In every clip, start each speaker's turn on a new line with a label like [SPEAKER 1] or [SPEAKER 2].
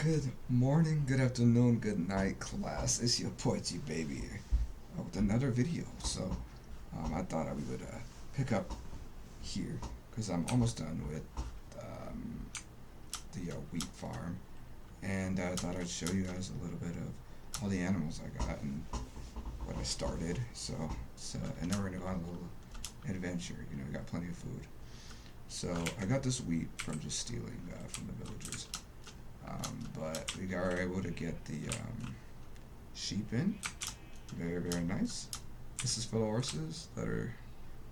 [SPEAKER 1] Good morning, good afternoon, good night, class. It's your boy Gbaby with another video. I thought I would pick up here because I'm almost done with um, the wheat farm, and I thought I'd show you guys a little bit of all the animals I got and what I started. And then we're gonna go on a little adventure. We got plenty of food. So I got this wheat from just stealing from the villagers. But we are able to get the sheep in. Very, very nice. This is for the horses that are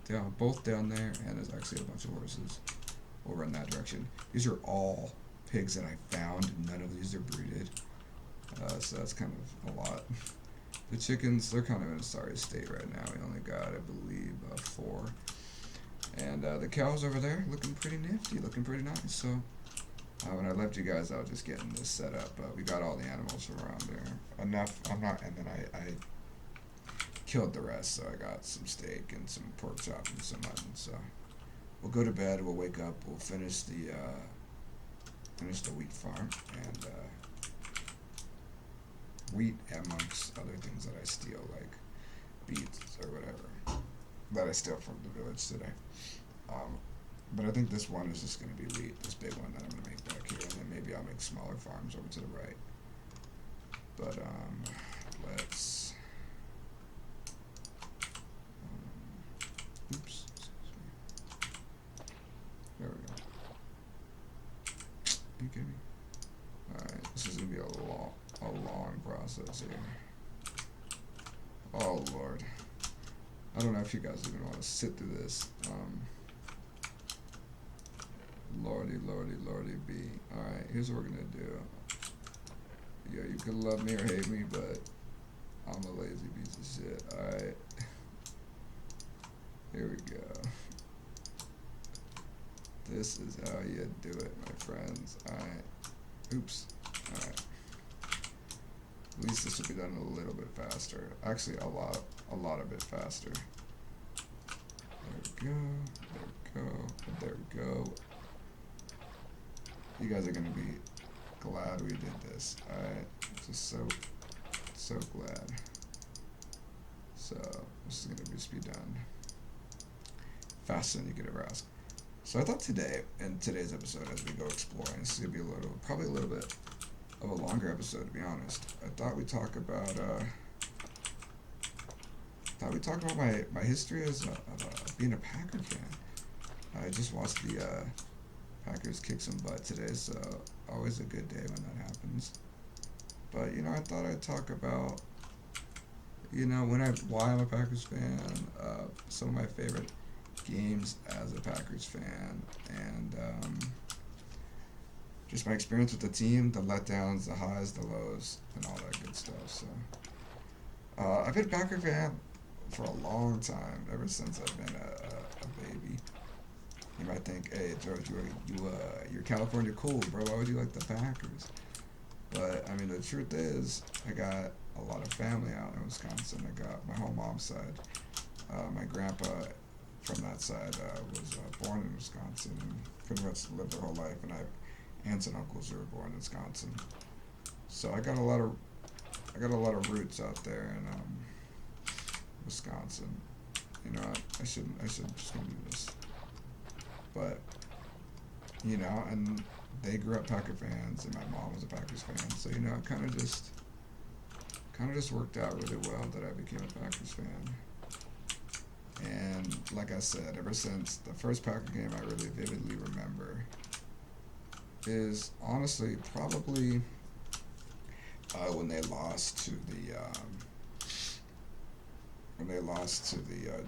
[SPEAKER 1] down, both down there, and there's actually a bunch of horses over in that direction. These are all pigs that I found. None of these are breeded. So that's kind of a lot. The chickens, they're kind of in a sorry state right now. We only got, I believe, 4. And the cows over there looking pretty nifty, looking pretty nice. So when I left you guys, I was just getting this set up. We got all the animals from around there. Enough. I'm not, and then I killed the rest. So I got some steak and some pork chop and some mutton. So we'll go to bed. We'll wake up. We'll finish the wheat farm and wheat amongst other things that I steal, like beets or whatever that I steal from the village today. But I think this one is just going to be wheat, this big one that I'm going to make back here, and then maybe I'll make smaller farms over to the right. But let's. Oops. Excuse me. There we go. Are you kidding me? Alright, this is going to be a long process here. Oh, Lord. I don't know if you guys even want to sit through this. Lordy be. Alright, here's what we're gonna do. Yeah, you can love me or hate me, but I'm a lazy piece of shit. Alright. Here we go. This is how you do it, my friends. Alright. Oops. Alright. At least this will be done a little bit faster. Actually, a lot of bit faster. There we go. There we go. You guys are gonna be glad we did this. Alright, just so glad. So this is gonna just be done faster than you could ever ask. So I thought today, in today's episode, as we go exploring, this is gonna be probably a little bit of a longer episode, to be honest. I thought we'd talk about my history as being a Packer fan. I just watched the Packers kick some butt today, so always a good day when that happens. But I thought I'd talk about why I'm a Packers fan, some of my favorite games as a Packers fan, and just my experience with the team, the letdowns, the highs, the lows, and all that good stuff. So I've been a Packer fan for a long time, ever since I've been a baby. You might think, hey, George, you're California cool, bro. Why would you like the Packers? But, I mean, the truth is, I got a lot of family out in Wisconsin. I got my whole mom's side. My grandpa from that side was born in Wisconsin and pretty much lived their whole life. And I have aunts and uncles who were born in Wisconsin. So I got a lot of roots out there in Wisconsin. I shouldn't just gonna do this. But, and they grew up Packer fans, and my mom was a Packers fan, so, it kind of just worked out really well that I became a Packers fan. And, like I said, ever since the first Packer game I really vividly remember is, honestly, probably when they lost to the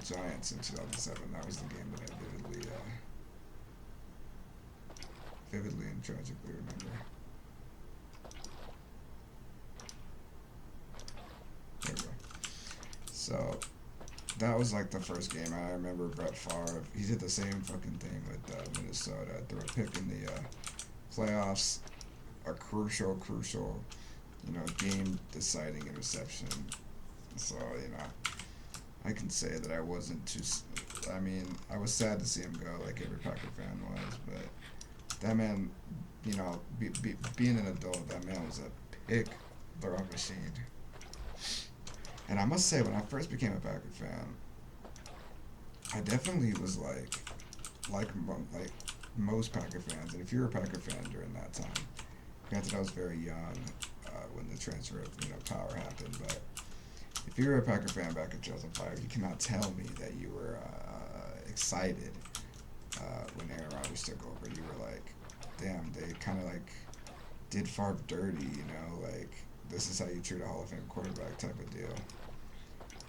[SPEAKER 1] Giants in 2007. That was the game that I vividly and tragically remember. There we go. So that was like the first game. I remember Brett Favre. He did the same fucking thing with Minnesota. Threw a pick in the playoffs, a crucial, game-deciding interception. So I can say that I wasn't too. I mean, I was sad to see him go, like every Packer fan was, but that man being an adult, that man was a pig throwing machine. And I must say, when I first became a Packer fan, I definitely was like most Packer fans. And if you were a Packer fan during that time, granted I was very young when the transfer of power happened, but if you were a Packer fan back in 2005, you cannot tell me that you were excited when Aaron Rodgers took over. You were like, damn, they kind of like did Favre dirty, like this is how you treat a Hall of Fame quarterback type of deal.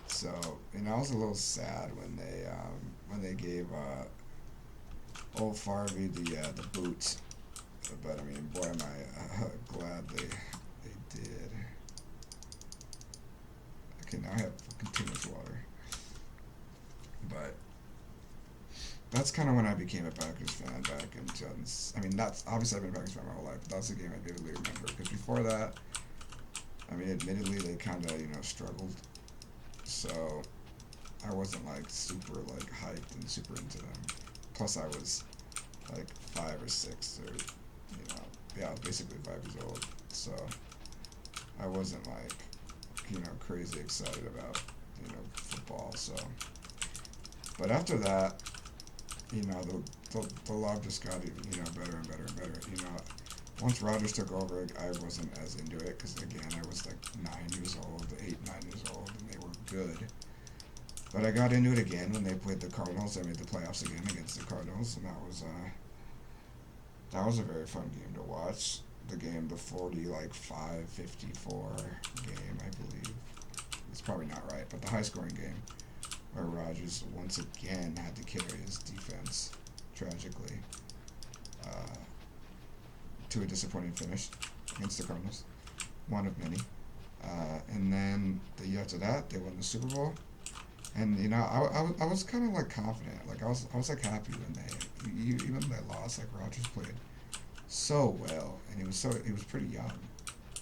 [SPEAKER 1] So I was a little sad when they gave old Favre the boots, but I mean, boy, am I glad they did. Okay, now I have continuous water, but that's kind of when I became a Packers fan back in 2000. I mean, that's obviously I've been a Packers fan my whole life, but that's the game I vividly remember because before that, I mean, admittedly they kind of struggled, so I wasn't like super like hyped and super into them. Plus, I was like 5 or 6 or yeah, I was basically 5 years old, so I wasn't like crazy excited about football. So, but after that, the love just got even better and better and better. Once Rodgers took over, I wasn't as into it because again I was like 9 years old, 8, 9 years old, and they were good. But I got into it again when they played the Cardinals. They made the playoffs again against the Cardinals, and that was a very fun game to watch. The game, the 45-54 game, I believe. It's probably not right, but the high scoring game where Rodgers once again had to carry his defense tragically to a disappointing finish against the Cardinals, one of many. And then the year after that, they won the Super Bowl. And I was kind of like confident, like I was like happy when even when they lost, like Rodgers played so well, and he was pretty young,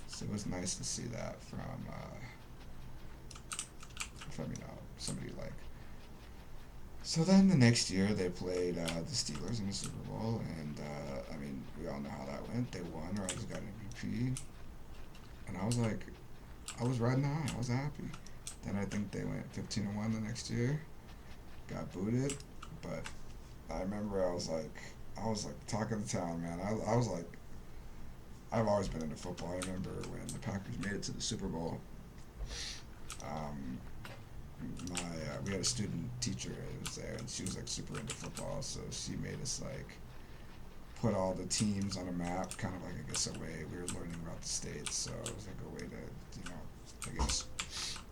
[SPEAKER 1] so it was nice to see that from somebody like. So then the next year they played the Steelers in the Super Bowl, and I mean we all know how that went. They won. Rodgers got MVP, and I was riding high. I was happy. Then I think they went 15-1 the next year, got booted, but I remember I was like talk of the town, man. I was like, I've always been into football. I remember when the Packers made it to the Super Bowl. Um, we had a student teacher who was there, and she was like super into football, so she made us like put all the teams on a map, kind of like I guess a way we were learning about the states. So it was like a way to I guess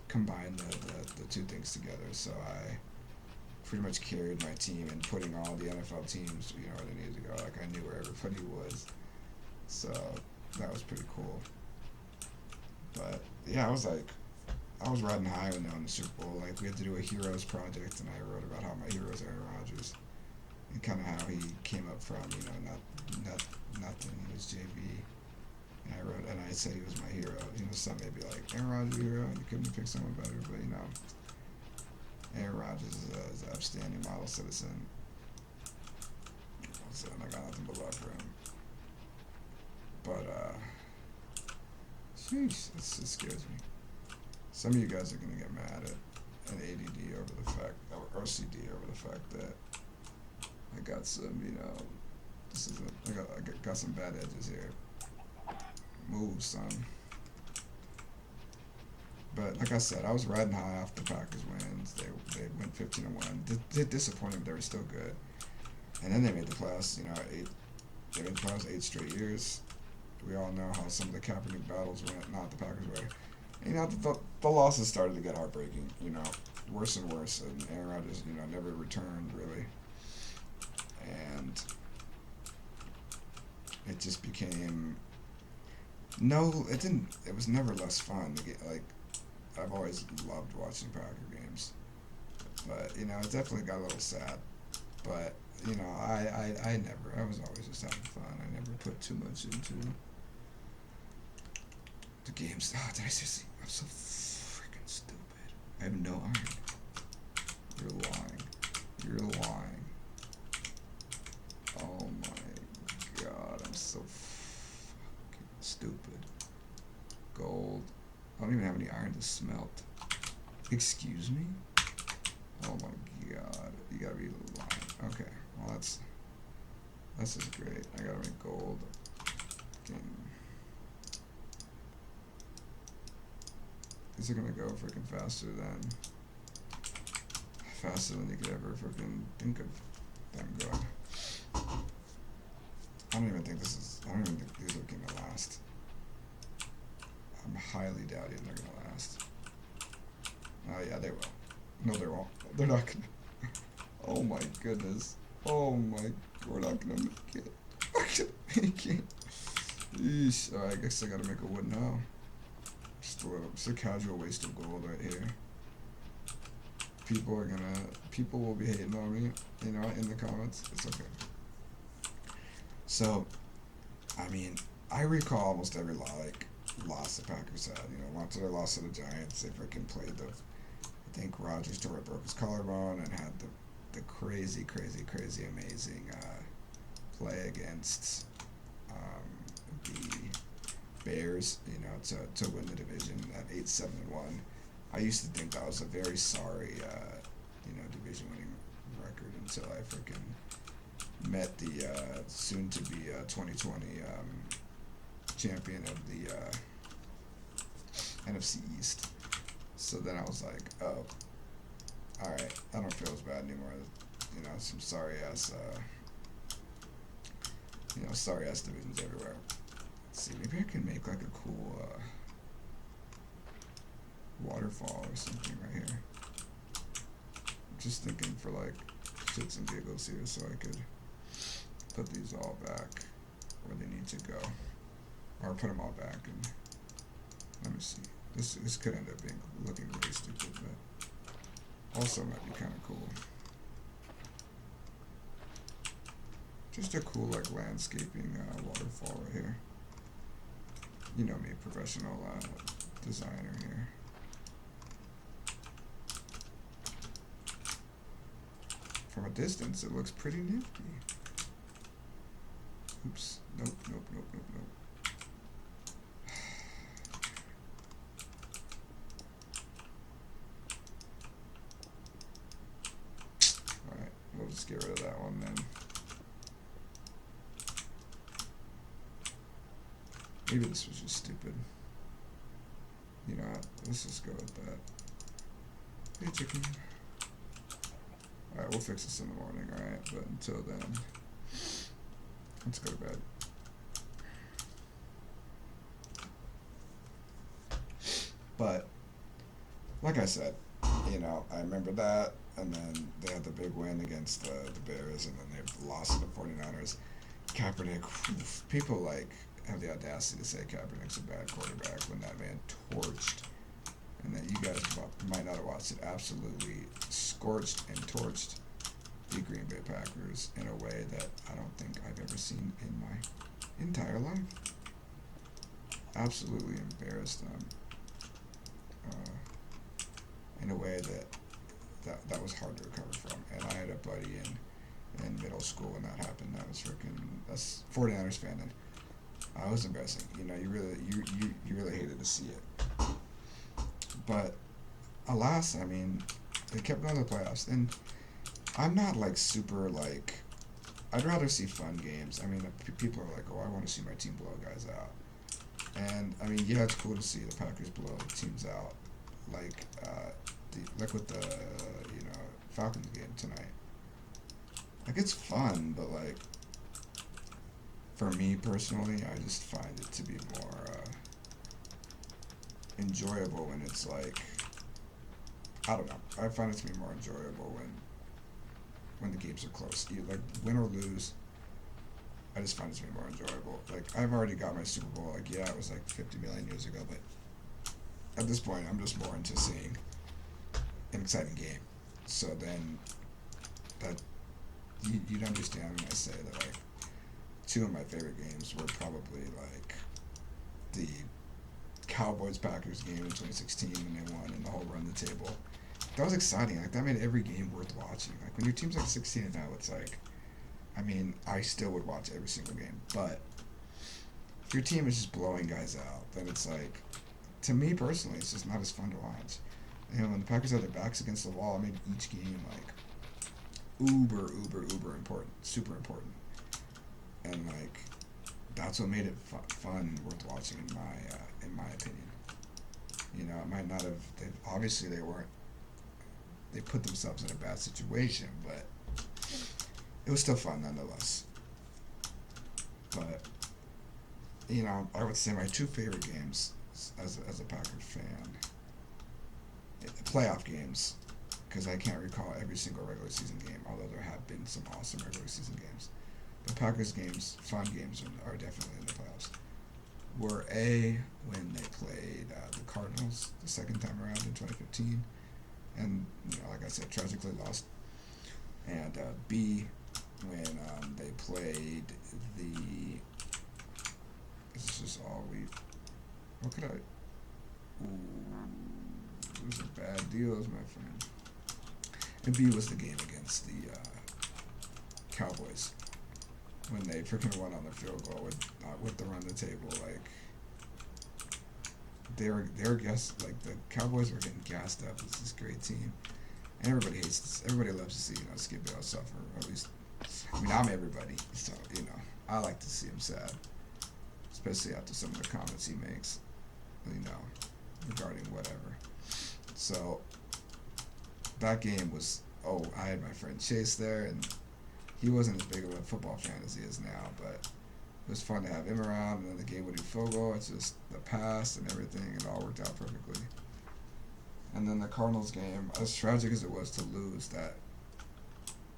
[SPEAKER 1] combine the two things together. So I pretty much carried my team and putting all the NFL teams, where they needed to go. Like I knew where everybody was, so that was pretty cool. But yeah, I was riding high when they won the Super Bowl. Like we had to do a heroes project, and I wrote about how my hero is Aaron Rodgers and kind of how he came up from not nothing. He was JV, and I said he was my hero. Some may be like Aaron Rodgers hero, and you couldn't pick someone better, but Aaron Rodgers is an upstanding model citizen. So I got nothing but love for him. But, sheesh, it scares me. Some of you guys are going to get mad at ADD over the fact, or OCD over the fact that I got some, I got some bad edges here. Move, son. But like I said, I was riding high off the Packers wins. They went 15-1. They're disappointing, but they were still good. And then they made the playoffs. They made the playoffs 8 straight years. We all know how some of the Kaepernick battles went. Not the Packers way. And, the losses started to get heartbreaking. Worse and worse. And Aaron Rodgers, never returned really. And it just became. No, it didn't. It was never less fun to get like. I've always loved watching Packer games, but it definitely got a little sad. But I was always just having fun. I never put too much into the games. Oh, did I seriously? I'm so freaking stupid. I have no iron. You're lying. You're lying. Oh my god, I'm so stupid. Gold. I don't even have any iron to smelt. Excuse me? Oh my god. You gotta be lying. Okay. Well, that's just great. I gotta make gold. These are gonna go freaking faster than you could ever freaking think of them going. I don't even think these are gonna last. I'm highly doubting they're gonna last. Oh yeah, they will. No, they won't. They're not gonna. Oh my goodness. Oh my. We're not gonna make it. We're gonna make it. Yeesh. Oh, I guess I gotta make a wood now. Just a casual waste of gold right here. People will be hating on me, you know, in the comments. It's okay. So, I mean, I recall almost every loss the Packers had. You know, once they lost to the Giants, they freaking played I think Rodgers broke his collarbone and had the crazy, amazing play against the Bears, you know, to win the division at 8-7-1. I used to think that was a very sorry, division winning record until I freaking met the soon to be 2020 champion of the NFC East. So then I was like, oh, all right, I don't feel as bad anymore. You know, some sorry ass divisions everywhere. Let's see, maybe I can make like a cool waterfall or something right here. I'm just thinking for like shits and giggles here, so I could put these all back where they need to go, or put them all back. And let me see. This could end up looking really stupid, but also might be kind of cool. Just a cool like landscaping waterfall right here. You know me, professional designer here. From a distance, it looks pretty nifty. Oops. Nope. Alright, we'll just get rid of that one then. Maybe this was just stupid. You know, let's just go with that. Hey, chicken. Alright, we'll fix this in the morning, alright? But until then, let's go to bed. But, like I said, you know, I remember that, and then they had the big win against the Bears, and then they lost to the 49ers. Kaepernick, people, like, have the audacity to say Kaepernick's a bad quarterback when that man torched, and that you guys might not have watched it, absolutely scorched and torched the Green Bay Packers in a way that I don't think I've ever seen in my entire life. Absolutely embarrassed them in a way that was hard to recover from. And I had a buddy in middle school when that happened. That was that's 49ers fan, and it was embarrassing. You know, you really hated to see it. But alas, I mean, they kept going to the playoffs, and I'm not like super like. I'd rather see fun games. I mean, people are like, "Oh, I want to see my team blow guys out," and I mean, yeah, it's cool to see the Packers blow teams out, like with the Falcons game tonight. Like, it's fun, but like for me personally, I just find it to be more enjoyable when it's like, I don't know. I find it to be more enjoyable when the games are close. Like, win or lose, I just find it to be more enjoyable. Like, I've already got my Super Bowl. Like, yeah, it was like 50 million years ago, but at this point, I'm just more into seeing an exciting game. So then, that you'd understand when I say that, like, two of my favorite games were probably like the Cowboys-Packers game in 2016 when they won and the whole run the table. That was exciting. Like, that made every game worth watching. Like, when your team's like 16-0, it's like, I mean, I still would watch every single game, but if your team is just blowing guys out, then it's like, to me personally, it's just not as fun to watch. You know, when the Packers have their backs against the wall, it made each game like uber important, super important, and like that's what made it fun, worth watching in my opinion. You know, it might not have. Obviously they weren't. They put themselves in a bad situation, but it was still fun nonetheless. But you know, I would say my two favorite games as a Packers fan, playoff games, because I can't recall every single regular season game, although there have been some awesome regular season games. The Packers games, fun games, are definitely in the playoffs. Were A, when they played the Cardinals the second time around in 2015, and you know, like I said, tragically lost. And B, when they played the. This is just all we. What could I? Ooh, those are bad deals, my friend. And B was the game against the Cowboys when they freaking won on the field goal with the run the table. Like they were gassed. Like the Cowboys were getting gassed up. It's this great team, and everybody hates this. Everybody loves to see Skip Bayless suffer. Or at least, I mean, I'm everybody, so I like to see him sad, especially after some of the comments he makes. Regarding whatever. So that game was. Oh, I had my friend Chase there, and he wasn't as big of a football fan as he is now, but it was fun to have him around. And then the game would do field goal. It's just the pass and everything. It all worked out perfectly. And then the Cardinals game, as tragic as it was to lose, that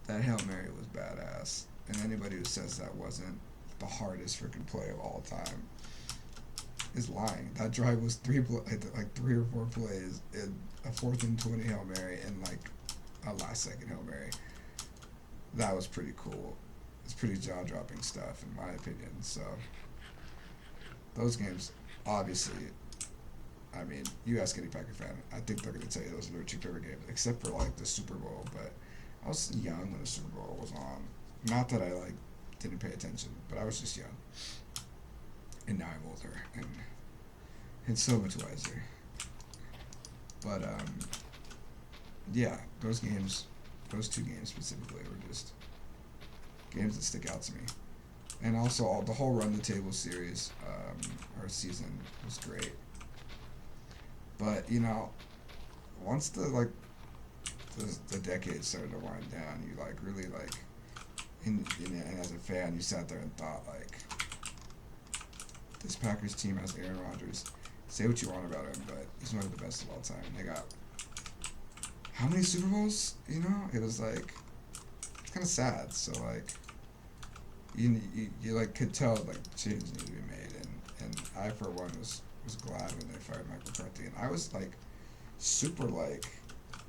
[SPEAKER 1] Hail Mary was badass. And anybody who says that wasn't the hardest freaking play of all time is lying. That drive was three or four plays in a 4th and 20 Hail Mary and like a last second Hail Mary. That was pretty cool. It's pretty jaw dropping stuff in my opinion. So those games, obviously, I mean, you ask any Packer fan, I think they're gonna tell you those are their two favorite games, except for like the Super Bowl. But I was young when the Super Bowl was on. Not that I like didn't pay attention, but I was just young. And now I'm older and so much wiser. But yeah, those two games specifically were just games that stick out to me. And also the whole Run the Table series, or season, was great. But once the decade started to wind down, you like really like, and as a fan, you sat there and thought like, this Packers team has Aaron Rodgers. Say what you want about him, but he's one of the best of all time. They got how many Super Bowls? It was like, it's kind of sad. So like, you like could tell like changes needed to be made, and I for one was glad when they fired Mike McCarthy, and I was like super like,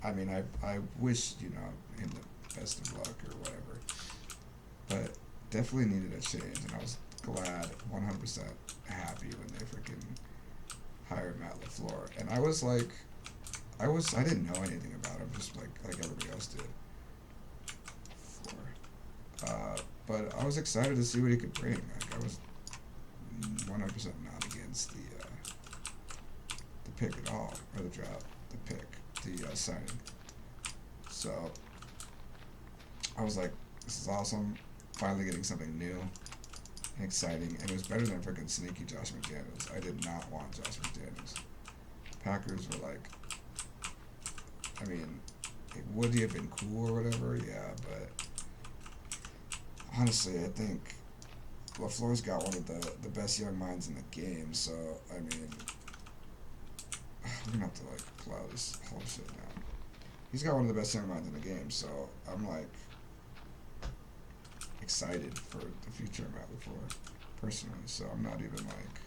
[SPEAKER 1] I mean I wish him the best of luck or whatever, but definitely needed a change, and I was glad 100% happy when they freaking hired Matt LaFleur, and I was like, I didn't know anything about him, just like everybody else did. But I was excited to see what he could bring. Like I was 100% not against the pick at all, or the draft, the signing. So I was like, this is awesome. Finally getting something new and exciting, and it was better than freaking sneaky Josh McDaniels. I did not want Josh McDaniels. Packers were like, I mean, would he have been cool or whatever? Yeah, but honestly, I think LaFleur's got one of the best young minds in the game. So I mean, we're gonna have to like plow this whole shit down. He's got one of the best young minds in the game. So I'm like excited for the future of Matt LaFleur personally. So I'm not even like,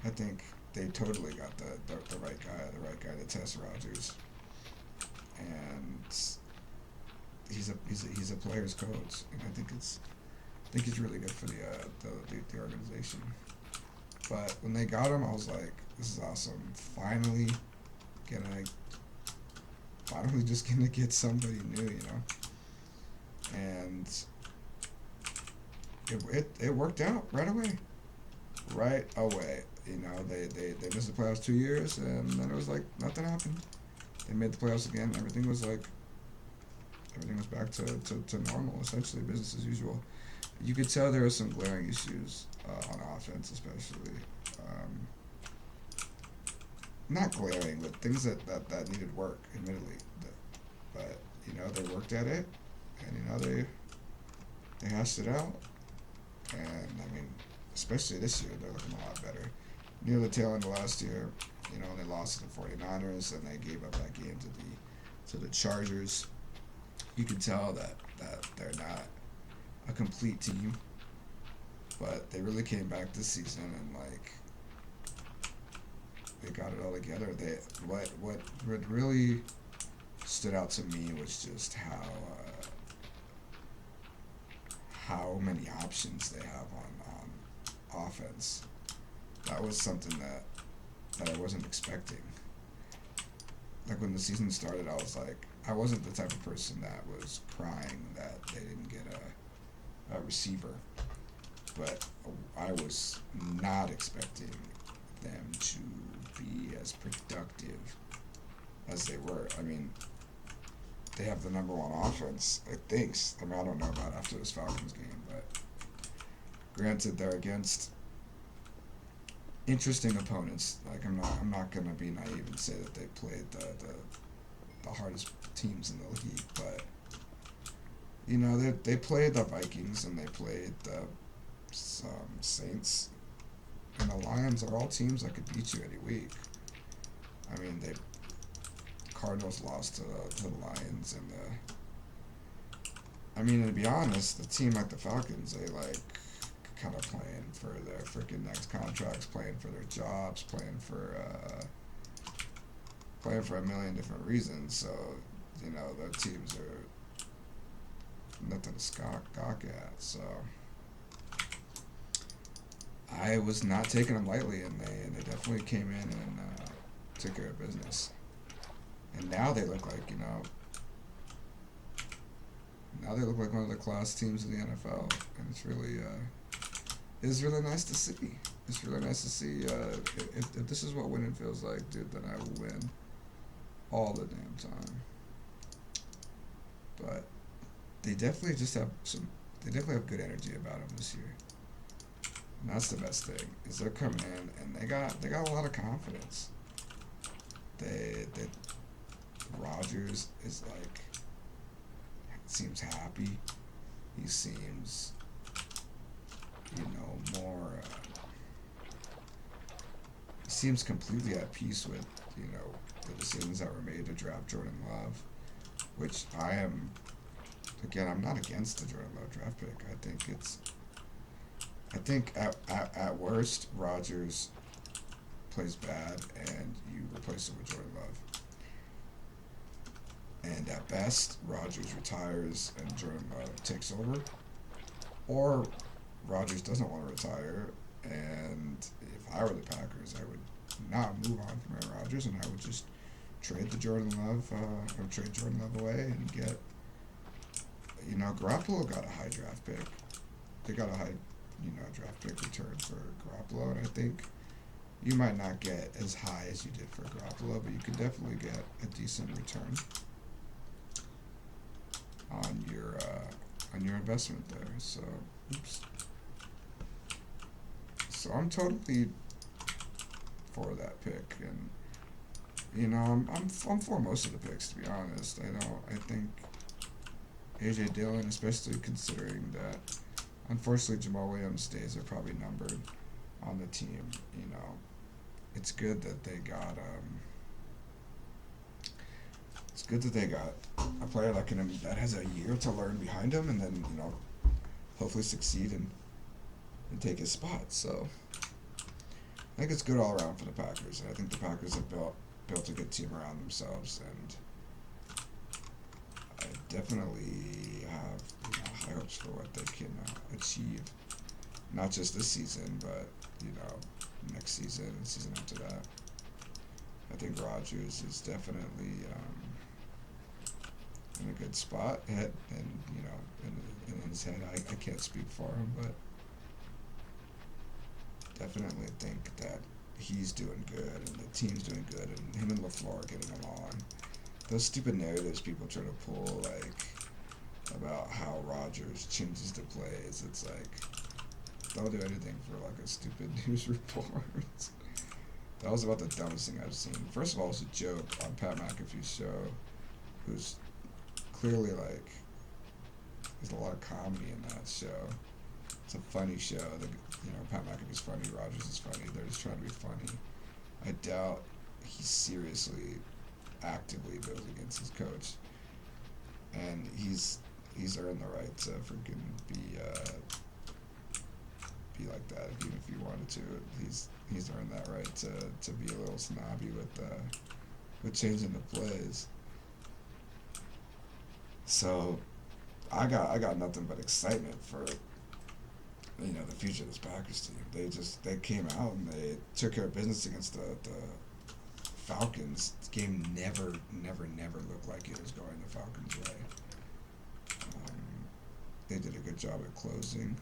[SPEAKER 1] I think they totally got the right guy to test Rodgers, and he's a player's coach, and I think he's really good for the organization. But when they got him, I was like, this is awesome. Finally just gonna get somebody new, and it worked out right away. right away. They missed the playoffs 2 years, and then it was like nothing happened. They made the playoffs again. Everything was back to normal, essentially business as usual. You could tell there were some glaring issues on offense, especially. Um, Not glaring, but things that needed work, admittedly. But they worked at it, and they hashed it out. And I mean, especially this year, they're looking a lot better. Near the tail end of last year, they lost to the 49ers, and they gave up that game to the Chargers. You can tell that they're not a complete team, but they really came back this season and they got it all together. What really stood out to me was just how many options they have on offense. That was something that I wasn't expecting. Like when the season started, I wasn't the type of person that was crying that they didn't get a receiver, but I was not expecting them to be as productive as they were. I mean, they have the number one offense, I think. I mean, I don't know about after this Falcons game, but granted, they're against interesting opponents. Like I'm not gonna be naive and say that they played the hardest teams in the league, but they played the Vikings and they played the Saints, and the Lions are all teams that could beat you any week. I mean, the Cardinals lost to the Lions, and to be honest, the team like the Falcons, they kind of playing for their freaking next contracts, playing for their jobs, playing for a million different reasons. So, their teams are nothing to gawk at. So, I was not taking them lightly, and they definitely came in and took care of business. And now they look like one of the class teams in the NFL, and it's really nice to see. It's really nice to see. If this is what winning feels like, dude, then I will win all the damn time. But they definitely just have They definitely have good energy about them this year. And that's the best thing, is they're coming in and they got a lot of confidence. They Rodgers is seems happy. He seems more. He seems completely at peace with the decisions that were made to draft Jordan Love, which I am. Again, I'm not against the Jordan Love draft pick. I think at worst, Rodgers plays bad and you replace him with Jordan Love. And at best, Rodgers retires and Jordan Love takes over. Or Rodgers doesn't want to retire, and if I were the Packers, I would not move on from Aaron Rodgers, and I would just trade Jordan Love away and get. Garoppolo got a high draft pick. They got a high, draft pick return for Garoppolo, and I think you might not get as high as you did for Garoppolo, but you could definitely get a decent return on your investment there. So, oops. So I'm totally for that pick, and I'm for most of the picks, to be honest. I think AJ Dillon, especially considering that unfortunately Jamal Williams' days are probably numbered on the team. It's good that they got a player that has a year to learn behind him, and then hopefully succeed and take his spot. So I think it's good all around for the Packers, and I think the Packers have built a good team around themselves, and I definitely have high hopes for what they can achieve, not just this season, but next season and season after that. I think Rodgers is definitely in a good spot, and in his head, I can't speak for him, but definitely think that he's doing good and the team's doing good and him and LaFleur are getting along. Those stupid narratives people try to pull, like, about how Rodgers changes the plays, it's like, they'll do anything for, like, a stupid news report. That was about the dumbest thing I've seen. First of all, it was a joke on Pat McAfee's show, who's clearly, like, there's a lot of comedy in that show. It's a funny show. Pat McAfee's funny, Rodgers is funny. They're just trying to be funny. I doubt he seriously, actively goes against his coach, and he's earned the right to freaking be like that. Even if he wanted to, he's earned that right to be a little snobby with changing the plays. So I got nothing but excitement for the future of this Packers team. They came out and they took care of business against the Falcons. This game never looked like it was going the Falcons' way. They did a good job at closing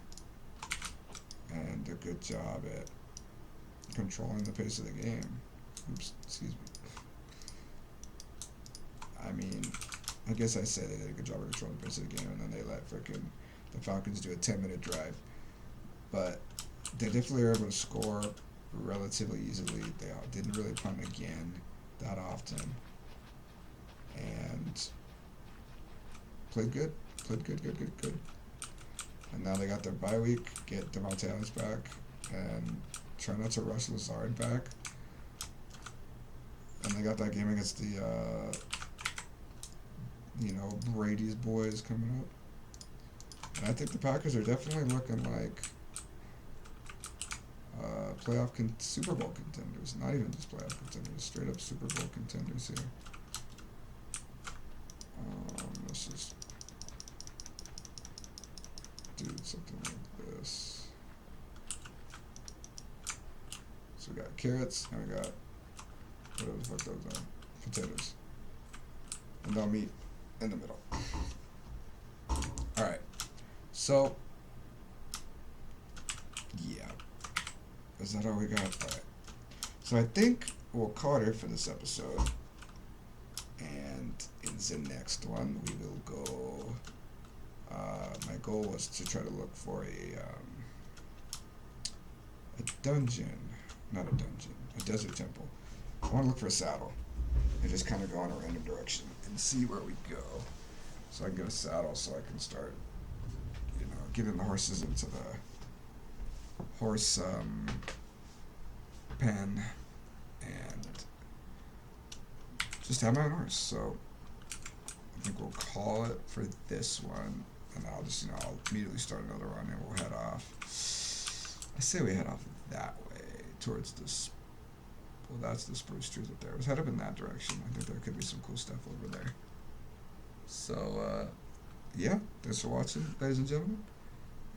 [SPEAKER 1] and a good job at controlling the pace of the game. Oops, excuse me. I mean, I guess I said they did a good job of controlling the pace of the game, and then they let frickin' the Falcons do a 10-minute drive. But they definitely were able to score relatively easily. They didn't really punt again that often, and played good. Good. And now they got their bye week. Get Devontae Adams back, and try not to rush Lazard back. And they got that game against the Brady's boys coming up. And I think the Packers are definitely looking like Super Bowl contenders. Not even just playoff contenders, straight up Super Bowl contenders here. Let's just do something like this. So we got carrots, and we got whatever the fuck those are, potatoes, and now meat in the middle. All right, so yeah, is that all we got? All right, so I think we'll call it for this episode, and in the next one we will go. My goal was to try to look for a dungeon, not a dungeon, a desert temple. I want to look for a saddle and just kind of go in a random direction and see where we go. So I can get a saddle so I can start, getting the horses into the horse pen and just have my own horse. So I think we'll call it for this one, and I'll immediately start another one, and we'll head off. I say we head off that way towards this. Well, that's the spruce trees up there. Let's head up in that direction. I think there could be some cool stuff over there. So, yeah, thanks for watching, ladies and gentlemen,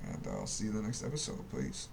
[SPEAKER 1] and I'll see you in the next episode. Peace.